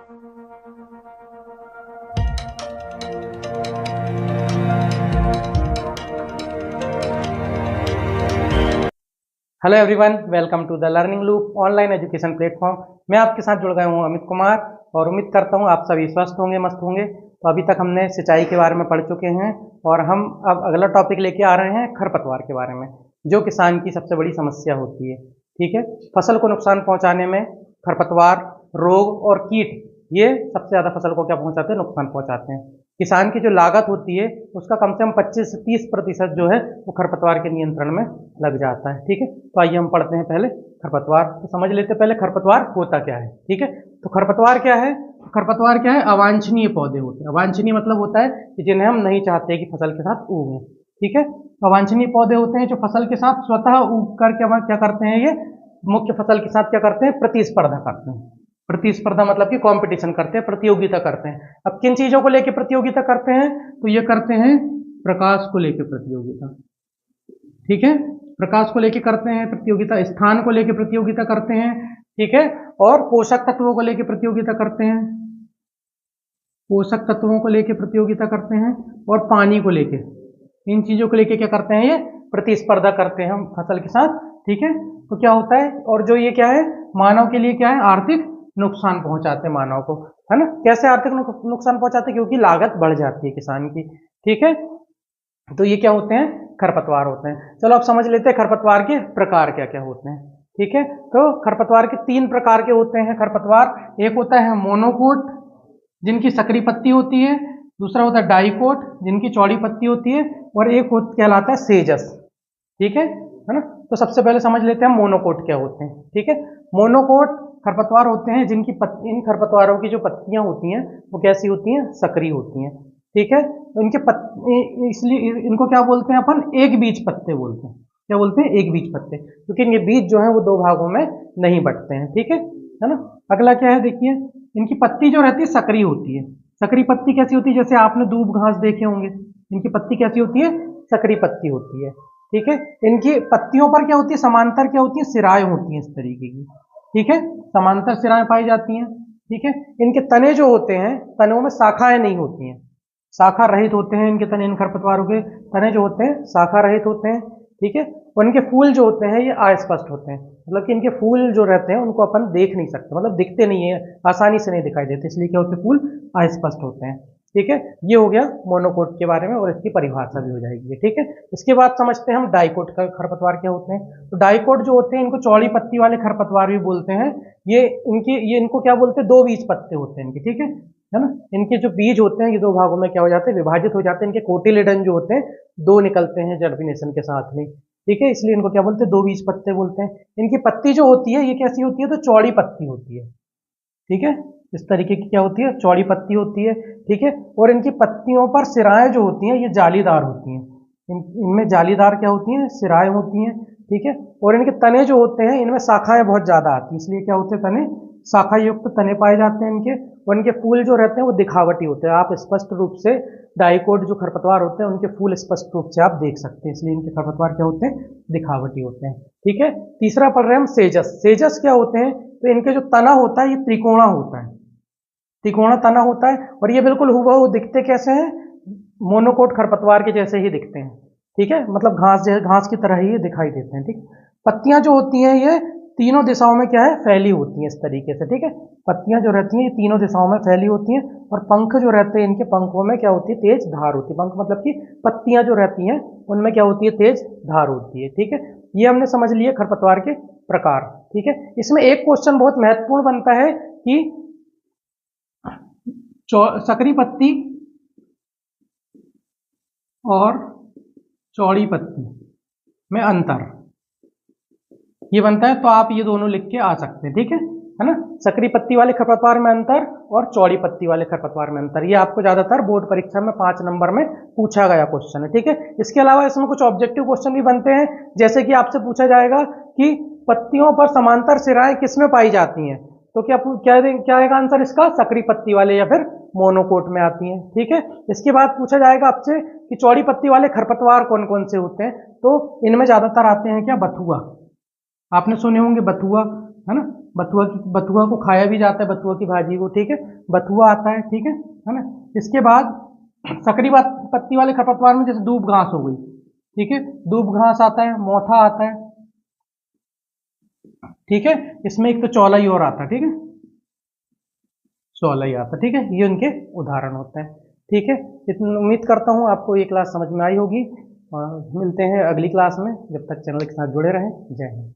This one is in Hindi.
Hello everyone, welcome to the learning loop online education platform. मैं आपके साथ जुड़ गया हूँ अमित कुमार और उम्मीद करता हूँ आप सभी स्वस्थ होंगे, मस्त होंगे। तो अभी तक हमने सिंचाई के बारे में पढ़ चुके हैं और हम अब अगला टॉपिक लेके आ रहे हैं खरपतवार के बारे में, जो किसान की सबसे बड़ी समस्या होती है। ठीक है, फसल को नुकसान पहुंचाने में खरपतवार, रोग और कीट ये सबसे ज़्यादा फसल को क्या पहुंचाते हैं, नुकसान पहुंचाते हैं। किसान की जो लागत होती है उसका कम से कम 25 से 30% जो है वो खरपतवार के नियंत्रण में लग जाता है। ठीक है, तो आइए हम पढ़ते हैं पहले खरपतवार। तो समझ लेते हैं पहले खरपतवार होता क्या है। ठीक है, तो खरपतवार क्या है? खरपतवार क्या है? अवांछनीय पौधे होते हैं। अवांछनीय मतलब होता है कि जिन्हें हम नहीं चाहते कि फसल के साथ उगें। ठीक है, अवांछनीय पौधे होते हैं जो फसल के साथ स्वतः उग कर क्या करते हैं, ये मुख्य फसल के साथ क्या करते हैं, प्रतिस्पर्धा करते हैं। प्रतिस्पर्धा मतलब कि कंपटीशन करते हैं, प्रतियोगिता करते हैं। अब किन चीजों को लेकर प्रतियोगिता करते हैं? तो ये करते हैं प्रकाश को लेकर प्रतियोगिता। ठीक है, प्रकाश को लेकर करते हैं प्रतियोगिता, स्थान को लेकर प्रतियोगिता करते हैं। ठीक है, और पोषक तत्वों को लेकर प्रतियोगिता करते हैं, पोषक तत्वों को लेकर प्रतियोगिता करते हैं, और पानी को लेकर, इन चीजों को लेकर क्या करते हैं, ये प्रतिस्पर्धा करते हैं हम फसल के साथ। ठीक है, तो क्या होता है, और जो ये क्या है, मानव के लिए क्या है, आर्थिक नुकसान पहुंचाते हैं मानव को, है ना। कैसे आर्थिक नुकसान पहुंचाते हैं? क्योंकि लागत बढ़ जाती है किसान की। ठीक है, तो ये क्या होते हैं, खरपतवार होते हैं। चलो अब समझ लेते हैं खरपतवार के प्रकार क्या क्या होते हैं। ठीक है, तो खरपतवार के 3 प्रकार के होते हैं खरपतवार। एक होता है मोनोकोट, जिनकी सकरी पत्ती होती है। दूसरा होता है डाइकोट, जिनकी चौड़ी पत्ती होती है। और एक कहलाता है सेजस। ठीक है ना। तो सबसे पहले समझ लेते हैं मोनोकोट क्या होते हैं। ठीक है, मोनोकोट खरपतवार होते हैं जिनकी इन खरपतवारों की जो पत्तियां होती हैं वो कैसी होती हैं, सकरी होती हैं। ठीक है, तो इसलिए इनको क्या बोलते हैं अपन, एक बीज पत्ते बोलते हैं। क्या बोलते हैं, एक बीज पत्ते, क्योंकि इनके बीज जो है वो 2 भागों में नहीं बंटते हैं। ठीक है ना। अगला क्या है, देखिए, इनकी पत्ती जो रहती है सकरी होती है। सकरी पत्ती कैसी होती है, जैसे आपने दूब घास देखे होंगे, इनकी पत्ती कैसी होती है, सकरी पत्ती होती है। ठीक है, इनकी पत्तियों पर क्या होती है, समांतर क्या होती है, सिराएं होती हैं इस तरीके की। ठीक है, समांतर सिराएं पाई जाती हैं। ठीक है, इनके तने जो होते हैं, तनों में शाखाएं नहीं होती हैं, शाखा रहित होते हैं इनके तने। इन खरपतवारों के तने जो होते हैं शाखा रहित होते हैं। ठीक है, और इनके फूल जो होते हैं ये अस्पष्ट होते हैं, मतलब कि इनके फूल जो रहते हैं उनको अपन देख नहीं सकते, मतलब दिखते नहीं है, आसानी से नहीं दिखाई देते, इसलिए क्या होते हैं, फूल अस्पष्ट होते हैं। ठीक है, ये हो गया मोनोकोट के बारे में और इसकी परिभाषा भी हो जाएगी। ठीक है, इसके बाद समझते हैं हम डाइकोट का खरपतवार क्या होते हैं। तो डाइकोट जो होते हैं इनको चौड़ी पत्ती वाले खरपतवार भी बोलते हैं। ये इनको क्या बोलते हैं, 2 बीज पत्ते होते हैं इनके। ठीक है ना। इनके जो बीज होते हैं ये 2 भागों में क्या हो जाते हैं, विभाजित हो जाते हैं। इनके कोटिलेडन जो होते हैं 2 निकलते हैं जर्मिनेशन के साथ में। ठीक है, इसलिए इनको क्या बोलते हैं, 2 बीज पत्ते बोलते हैं। इनकी पत्ती जो होती है ये कैसी होती है, तो चौड़ी पत्ती होती है। ठीक है, इस तरीके की क्या होती है, चौड़ी पत्ती होती है। ठीक है, और इनकी पत्तियों पर सिराएं जो होती हैं ये जालीदार होती हैं। इनमें जालीदार क्या होती हैं, सिराएं होती हैं। ठीक है, और इनके तने जो होते हैं इनमें शाखाएं बहुत ज्यादा आती हैं, इसलिए क्या होते हैं, तने शाखा युक्त तने पाए जाते हैं इनके। और इनके फूल जो रहते हैं वो दिखावटी होते हैं, आप स्पष्ट रूप से डाइकोट जो खरपतवार होते हैं उनके फूल स्पष्ट रूप से आप देख सकते हैं, इसलिए इनके खरपतवार क्या होते हैं, दिखावटी होते हैं। ठीक है, तीसरा पढ़ रहे हैं हम सेजस। सेजस क्या होते हैं, तो इनके जो तना होता है ये त्रिकोणा होता है, त्रिकोणा तना होता है। और ये बिल्कुल हुबहू दिखते कैसे हैं, मोनोकोट खरपतवार के जैसे ही दिखते हैं। ठीक है, मतलब घास की तरह ही ये दिखाई देते हैं। ठीक, पत्तियां जो होती हैं ये तीनों दिशाओं में क्या है, फैली होती हैं इस तरीके से। ठीक है, पत्तियां जो रहती हैं ये तीनों दिशाओं में फैली होती हैं। और पंख जो रहते हैं इनके पंखों में क्या होती है, तेज धार होती है। पंख मतलब कि पत्तियां जो रहती हैं उनमें क्या होती है, तेज धार होती है। ठीक है, ये हमने समझ लिए खरपतवार के प्रकार। ठीक है, इसमें एक क्वेश्चन बहुत महत्वपूर्ण बनता है कि सकरी पत्ती और चौड़ी पत्ती में अंतर, ये बनता है। तो आप ये दोनों लिख के आ सकते हैं। ठीक है ना। सकरी पत्ती वाले खरपतवार में अंतर और चौड़ी पत्ती वाले खरपतवार में अंतर, ये आपको ज्यादातर बोर्ड परीक्षा में 5 नंबर में पूछा गया क्वेश्चन है। ठीक है, इसके अलावा इसमें कुछ ऑब्जेक्टिव क्वेश्चन भी बनते हैं, जैसे कि आपसे पूछा जाएगा कि पत्तियों पर समांतर सिराएं किसमें पाई जाती हैं, तो क्या आएगा आंसर इसका, सकरी पत्ती वाले या फिर मोनोकोट में आती हैं। ठीक है, इसके बाद पूछा जाएगा आपसे कि चौड़ी पत्ती वाले खरपतवार कौन कौन से होते हैं, तो इनमें ज्यादातर आते हैं क्या, बथुआ, आपने सुने होंगे बथुआ, है ना। बथुआ को खाया भी जाता है, बथुआ की भाजी को, ठीक है। बथुआ आता है, ठीक है ना। इसके बाद सकरी पत्ती वाले खरपतवार में जैसे दूब घास हो गई, ठीक है, दूब घास आता है, मोथा आता है, ठीक है। इसमें एक तो चौलाई और आता है, ठीक है, चौलाई आता है, ठीक है। ये उनके उदाहरण होते हैं, ठीक है। उम्मीद करता हूँ आपको ये क्लास समझ में आई होगी, और मिलते हैं अगली क्लास में। जब तक चैनल के साथ जुड़े रहें। जय हिंद।